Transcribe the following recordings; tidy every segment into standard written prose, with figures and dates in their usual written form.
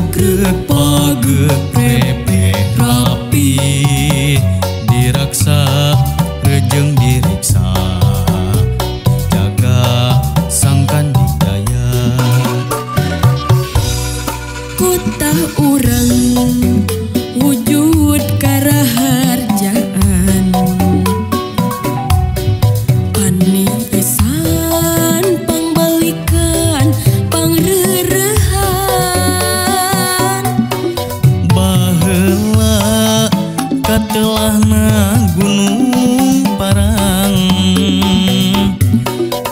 Greg pageprepeh rapi diraksa rejeng diriksa jaga sangkan didaya kutah urang wujud karaharjaan panisan pangbalikan pangrerehan baheula katelahna gunung parang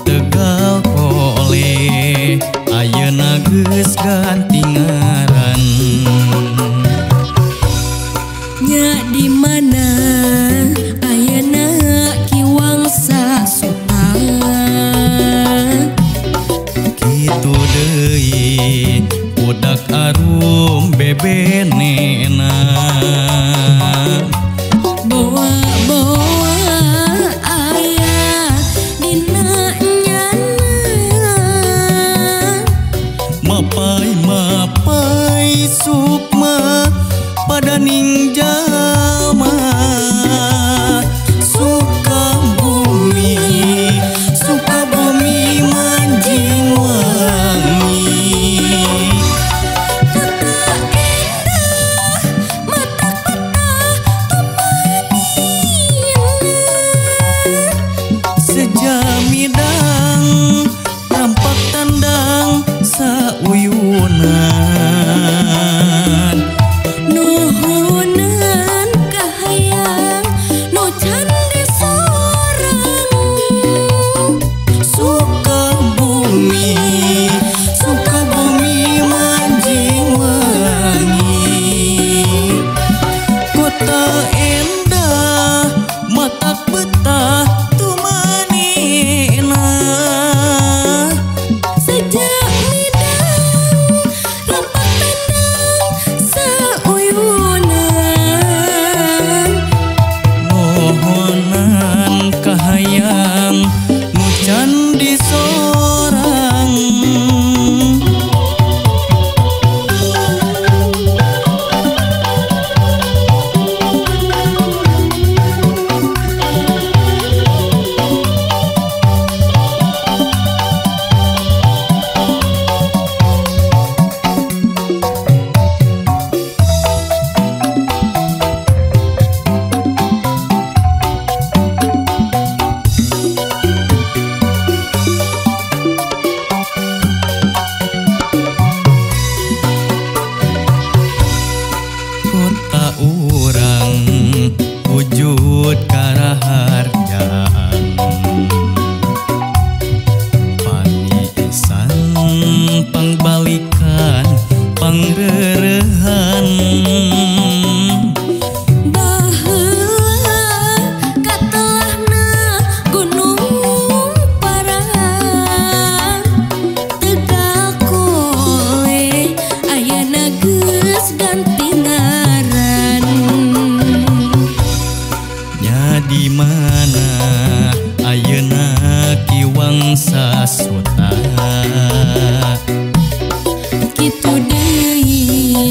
Tegal Kole ayeuna geus ganti ngaran nya di mana ayeuna Kiwangsa Sultan kitu deui budak arum bebenena bawa-bawa ayah dina nyana mapai sukma pada ningjama Sukabumi manjing wangi kota indah mata petah tumanina sejamidang tampak tandang sauyunan nuhunan kahayang nu candi sorang Sukabumi manjing wangi kota endah matak betah tumanina sejak midang rampak tandang sauyunan mohonan kahayang nu candi sorang kota urang wujud karaharjaan panisan pangbalikan pangrerehan baheula katelahna gunung parang Tegal Kole ayeuna geus ganti ngaran nya di mana ayeuna Kiwangsa Sultan kitu deui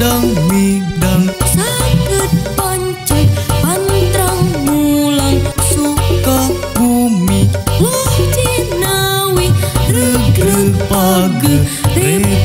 dang midang saged pancet pantrang mulang suka bumi Loh Cinawi regreg page